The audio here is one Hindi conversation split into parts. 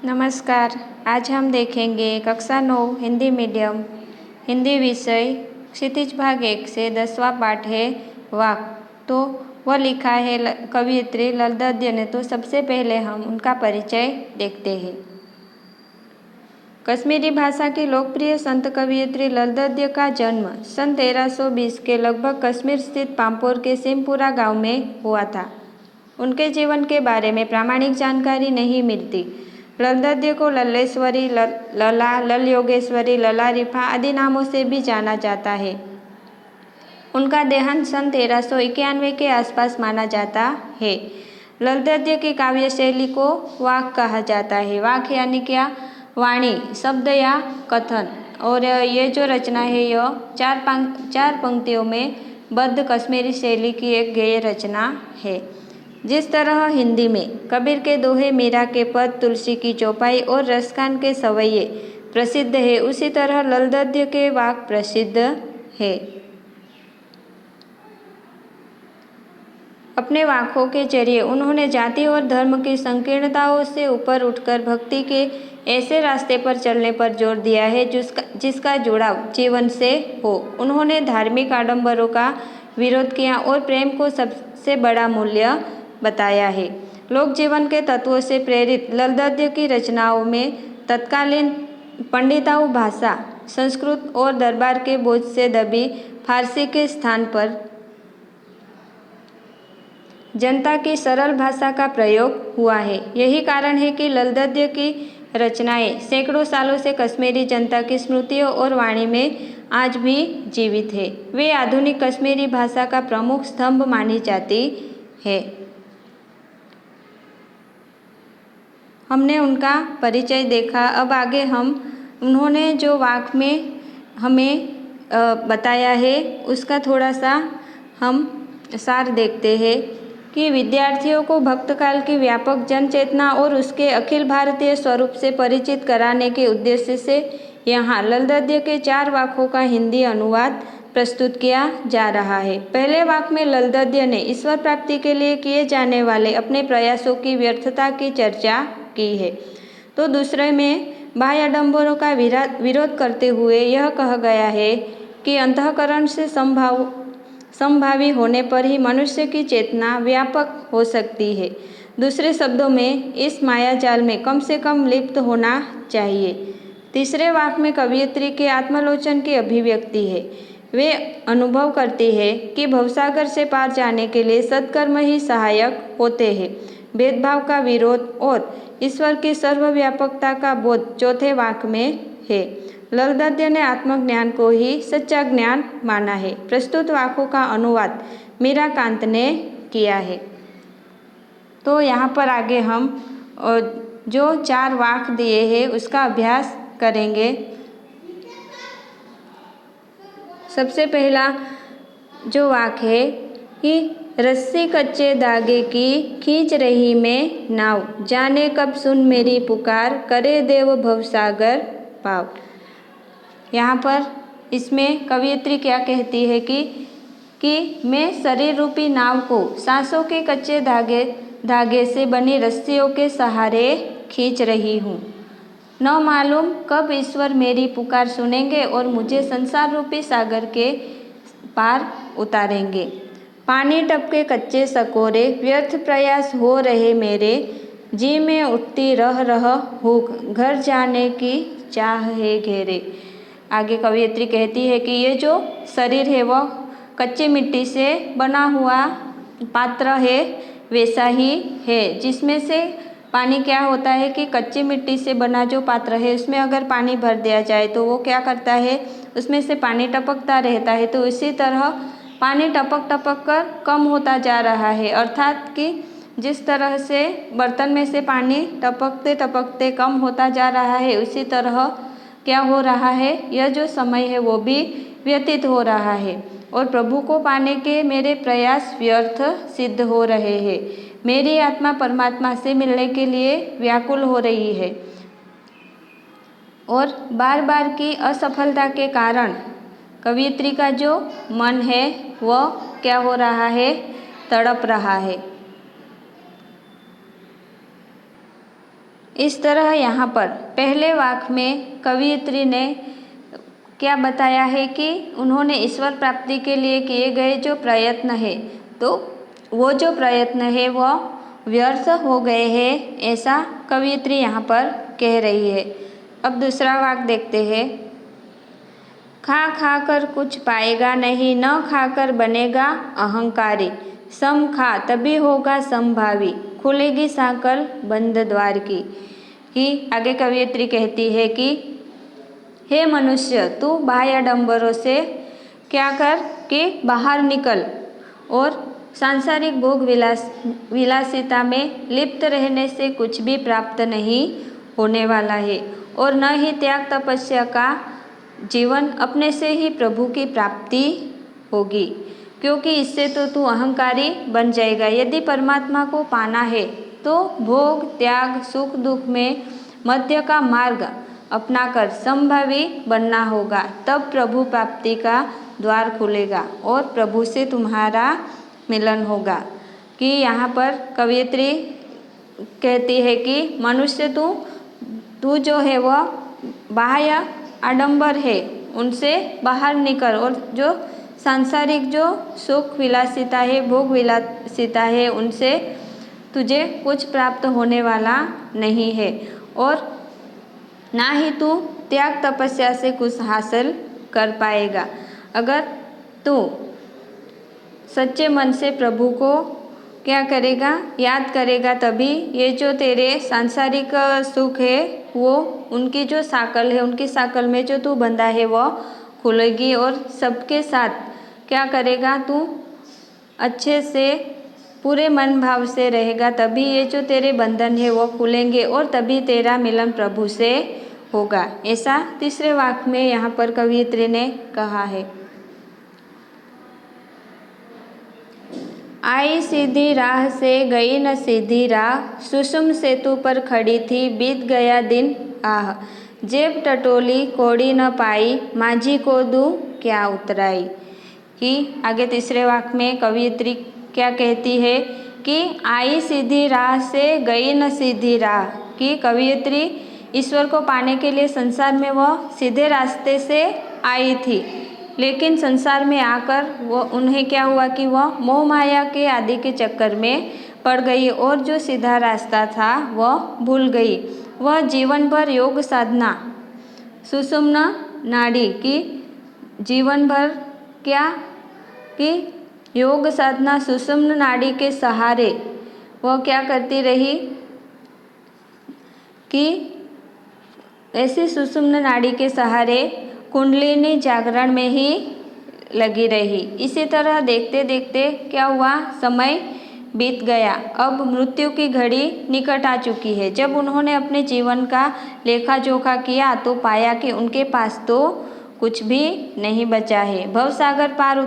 नमस्कार। आज हम देखेंगे कक्षा 9 हिंदी मीडियम हिंदी विषय क्षितिज भाग 1 से 10वां पाठ है वाक। तो वह लिखा है कवयित्री ललदद्य ने। तो सबसे पहले हम उनका परिचय देखते हैं। कश्मीरी भाषा की लोकप्रिय संत कवयित्री ललदद्य का जन्म सन 1320 के लगभग कश्मीर स्थित पाम्पोर के सिमपुरा गांव में हुआ था। उनके जीवन के बारे में प्रामाणिक जानकारी नहीं मिलती। ललदद्य को लल्लेश्वरी, लला, लल योगेश्वरी, लला रिफा आदि नामों से भी जाना जाता है। उनका देहांत सन 1391 के आसपास माना जाता है। ललदद्य की काव्य शैली को वाक कहा जाता है। वाक यानी क्या? वाणी, शब्द या कथन। और ये जो रचना है यह चार पंक्तियों में बद्ध कश्मीरी शैली की एक गेय रचना है। जिस तरह हिंदी में कबीर के दोहे, मीरा के पद, तुलसी की चौपाई और रसखान के सवैये प्रसिद्ध है, उसी तरह ललदद्य के वाक प्रसिद्ध है। अपने वाकों के जरिए उन्होंने जाति और धर्म की संकीर्णताओं से ऊपर उठकर भक्ति के ऐसे रास्ते पर चलने पर जोर दिया है जिसका जुड़ाव जीवन से हो। उन्होंने धार्मिक आडंबरों का विरोध किया और प्रेम को सबसे बड़ा मूल्य बताया है। लोक जीवन के तत्वों से प्रेरित ललदद्य की रचनाओं में तत्कालीन पंडिताऊ भाषा, संस्कृत और दरबार के बोझ से दबी फारसी के स्थान पर जनता की सरल भाषा का प्रयोग हुआ है। यही कारण है कि ललदद्य की रचनाएं सैकड़ों सालों से कश्मीरी जनता की स्मृतियों और वाणी में आज भी जीवित है। वे आधुनिक कश्मीरी भाषा का प्रमुख स्तंभ मानी जाती है। हमने उनका परिचय देखा। अब आगे हम उन्होंने जो वाक में हमें बताया है उसका थोड़ा सा हम सार देखते हैं कि विद्यार्थियों को भक्तकाल की व्यापक जन चेतना और उसके अखिल भारतीय स्वरूप से परिचित कराने के उद्देश्य से यहाँ ललदद्य के 4 वाकों का हिंदी अनुवाद प्रस्तुत किया जा रहा है। पहले वाक में ललदद्य ने ईश्वर प्राप्ति के लिए किए जाने वाले अपने प्रयासों की व्यर्थता की चर्चा की है। तो दूसरे में बाह्य आडंबरों का विरोध करते हुए यह कहा गया है कि अंतःकरण से संभावी होने पर ही मनुष्य की चेतना व्यापक हो सकती है। दूसरे शब्दों में इस मायाजाल में कम से कम लिप्त होना चाहिए। तीसरे वाक में कवयित्री के आत्मलोचन की अभिव्यक्ति है। वे अनुभव करती है कि भवसागर से पार जाने के लिए सत्कर्म ही सहायक होते हैं। भेदभाव का विरोध और ईश्वर की सर्वव्यापकता का बोध चौथे वाक में है। ललदद्य ने आत्मज्ञान को ही सच्चा ज्ञान माना है। प्रस्तुत वाकों का अनुवाद मीराकांत ने किया है। तो यहाँ पर आगे हम जो 4 वाक दिए हैं उसका अभ्यास करेंगे। सबसे पहला जो वाक है कि रस्सी कच्चे धागे की खींच रही मैं नाव, जाने कब सुन मेरी पुकार, करे देव भवसागर पाव। यहाँ पर इसमें कवयित्री क्या कहती है कि मैं शरीर रूपी नाव को सांसों के कच्चे धागे से बनी रस्सियों के सहारे खींच रही हूँ। न मालूम कब ईश्वर मेरी पुकार सुनेंगे और मुझे संसार रूपी सागर के पार उतारेंगे। पानी टपके कच्चे सकोरे, व्यर्थ प्रयास हो रहे मेरे, जी में उठती रह हुक, घर जाने की चाह है घेरे। आगे कवयित्री कहती है कि ये जो शरीर है वह कच्ची मिट्टी से बना हुआ पात्र है, वैसा ही है जिसमें से पानी क्या होता है कि कच्ची मिट्टी से बना जो पात्र है उसमें अगर पानी भर दिया जाए तो वो क्या करता है, उसमें से पानी टपकता रहता है। तो इसी तरह पानी टपक कर कम होता जा रहा है। अर्थात कि जिस तरह से बर्तन में से पानी टपकते टपकते कम होता जा रहा है, उसी तरह क्या हो रहा है, यह जो समय है वो भी व्यतीत हो रहा है और प्रभु को पाने के मेरे प्रयास व्यर्थ सिद्ध हो रहे हैं। मेरी आत्मा परमात्मा से मिलने के लिए व्याकुल हो रही है और बार बार की असफलता के कारण कवयित्री का जो मन है वह क्या हो रहा है, तड़प रहा है। इस तरह यहाँ पर पहले वाक्य में कवयित्री ने क्या बताया है कि उन्होंने ईश्वर प्राप्ति के लिए किए गए जो प्रयत्न है, तो वो जो प्रयत्न है वह व्यर्थ हो गए हैं, ऐसा कवयित्री यहाँ पर कह रही है। अब दूसरा वाक्य देखते हैं। खा खा कर कुछ पाएगा नहीं, न खाकर बनेगा अहंकारी। सम खा तभी होगा समभावी, खुलेगी साकल बंद द्वार की। कि आगे कवयित्री कहती है कि हे मनुष्य, तू बाह्य आडंबरों से क्या कर कि बाहर निकल और सांसारिक भोग विलासिता में लिप्त रहने से कुछ भी प्राप्त नहीं होने वाला है, और न ही त्याग तपस्या का जीवन अपने से ही प्रभु की प्राप्ति होगी, क्योंकि इससे तो तू अहंकारी बन जाएगा। यदि परमात्मा को पाना है तो भोग त्याग सुख दुख में मध्य का मार्ग अपनाकर समभावी बनना होगा, तब प्रभु प्राप्ति का द्वार खुलेगा और प्रभु से तुम्हारा मिलन होगा। कि यहाँ पर कवयित्री कहती है कि मनुष्य तू जो है वह बाह्य आडंबर है उनसे बाहर निकल, और जो सांसारिक जो सुख विलासिता है भोग विलासिता है उनसे तुझे कुछ प्राप्त होने वाला नहीं है, और ना ही तू त्याग तपस्या से कुछ हासिल कर पाएगा। अगर तू सच्चे मन से प्रभु को क्या करेगा, याद करेगा, तभी ये जो तेरे सांसारिक सुख है वो उनकी जो साकल है, उनकी साकल में जो तू बंधा है वह खुलेगी, और सबके साथ क्या करेगा, तू अच्छे से पूरे मन भाव से रहेगा, तभी ये जो तेरे बंधन है वो खुलेंगे और तभी तेरा मिलन प्रभु से होगा। ऐसा तीसरे वाक्य में यहाँ पर कवयित्री ने कहा है। आई सीधी राह से गई न सीधी राह, सुषुम सेतु पर खड़ी थी बीत गया दिन आह। जेब टटोली कोड़ी न पाई, माझी को दूँ क्या उतराई। कि आगे तीसरे वाक्य में कवयित्री क्या कहती है कि आई सीधी राह से गई न सीधी राह। कि कवयित्री ईश्वर को पाने के लिए संसार में वह सीधे रास्ते से आई थी, लेकिन संसार में आकर वो उन्हें क्या हुआ कि वह मोह माया के आदि के चक्कर में पड़ गई और जो सीधा रास्ता था वह भूल गई। वह जीवन भर योग साधना सुषुम्ना नाड़ी की जीवन भर क्या कि योग साधना सुषुम्ना नाड़ी के सहारे वह क्या करती रही कि ऐसी सुषुम्ना नाड़ी के सहारे कुंडलिनी जागरण में ही लगी रही। इसी तरह देखते देखते क्या हुआ, समय बीत गया। अब मृत्यु की घड़ी निकट आ चुकी है। जब उन्होंने अपने जीवन का लेखा जोखा किया तो पाया कि उनके पास तो कुछ भी नहीं बचा है। भवसागर पार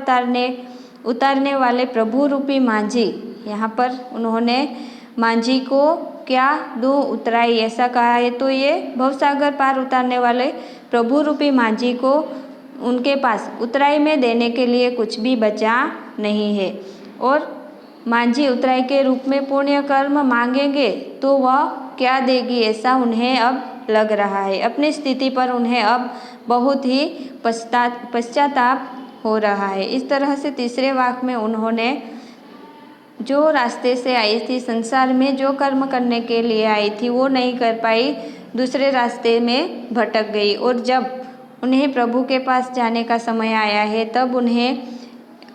उतारने वाले प्रभु रूपी मांझी, यहाँ पर उन्होंने मांझी को क्या दो उतराई ऐसा कहा है, तो ये भवसागर पार उतारने वाले प्रभु रूपी मांझी को उनके पास उतराई में देने के लिए कुछ भी बचा नहीं है, और मांझी उतराई के रूप में पुण्य कर्म मांगेंगे तो वह क्या देगी ऐसा उन्हें अब लग रहा है। अपनी स्थिति पर उन्हें अब बहुत ही पश्चाताप हो रहा है। इस तरह से तीसरे वाक्य में उन्होंने जो रास्ते से आई थी, संसार में जो कर्म करने के लिए आई थी वो नहीं कर पाई, दूसरे रास्ते में भटक गई, और जब उन्हें प्रभु के पास जाने का समय आया है तब उन्हें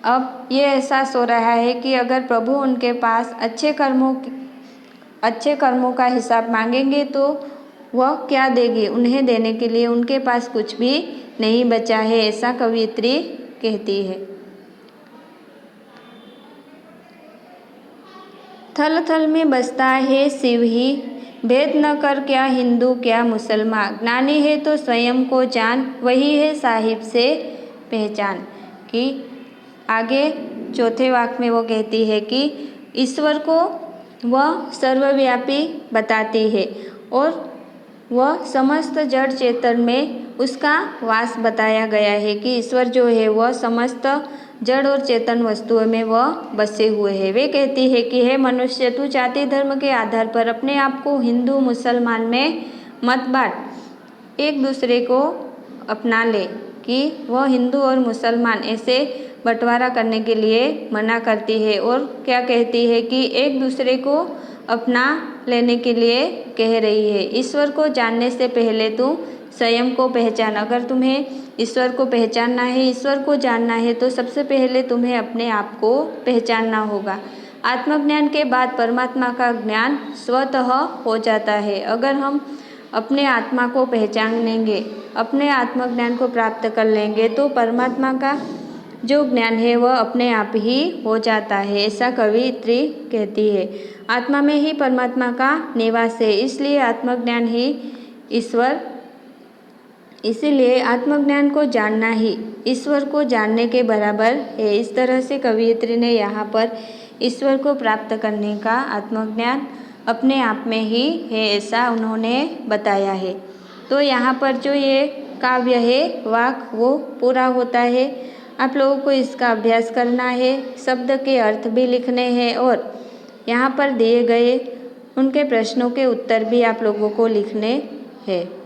अब ये एहसास हो रहा है कि अगर प्रभु उनके पास अच्छे कर्मों का हिसाब मांगेंगे तो वह क्या देगी, उन्हें देने के लिए उनके पास कुछ भी नहीं बचा है, ऐसा कवयित्री कहती है। थल थल में बसता है शिव ही, भेद न कर क्या हिंदू क्या मुसलमान, ज्ञानी है तो स्वयं को जान, वही है साहिब से पहचान। कि आगे चौथे वाक्य में वो कहती है कि ईश्वर को वह सर्वव्यापी बताती है और वह समस्त जड़ चेतन में उसका वास बताया गया है कि ईश्वर जो है वह समस्त जड़ और चेतन वस्तुओं में वह बसे हुए हैं। वे कहती है कि हे मनुष्य, तू जाति धर्म के आधार पर अपने आप को हिंदू मुसलमान में मत बांट, एक दूसरे को अपना ले। कि वह हिंदू और मुसलमान ऐसे बंटवारा करने के लिए मना करती है और क्या कहती है कि एक दूसरे को अपना लेने के लिए कह रही है। ईश्वर को जानने से पहले तू स्वयं को पहचान। अगर तुम्हें ईश्वर को पहचानना है, ईश्वर को जानना है, तो सबसे पहले तुम्हें अपने आप को पहचानना होगा। आत्मज्ञान के बाद परमात्मा का ज्ञान स्वतः हो जाता है। अगर हम अपने आत्मा को पहचान लेंगे, अपने आत्मज्ञान को प्राप्त कर लेंगे, तो परमात्मा का जो ज्ञान है वह अपने आप ही हो जाता है, ऐसा कवियत्री कहती है। आत्मा में ही परमात्मा का निवास है, इसलिए आत्मज्ञान ही ईश्वर, इसीलिए आत्मज्ञान को जानना ही ईश्वर को जानने के बराबर है। इस तरह से कवियत्री ने यहाँ पर ईश्वर को प्राप्त करने का आत्मज्ञान अपने आप में ही है, ऐसा उन्होंने बताया है। तो यहाँ पर जो ये काव्य है वाक वो पूरा होता है। आप लोगों को इसका अभ्यास करना है, शब्द के अर्थ भी लिखने हैं और यहाँ पर दिए गए उनके प्रश्नों के उत्तर भी आप लोगों को लिखने हैं।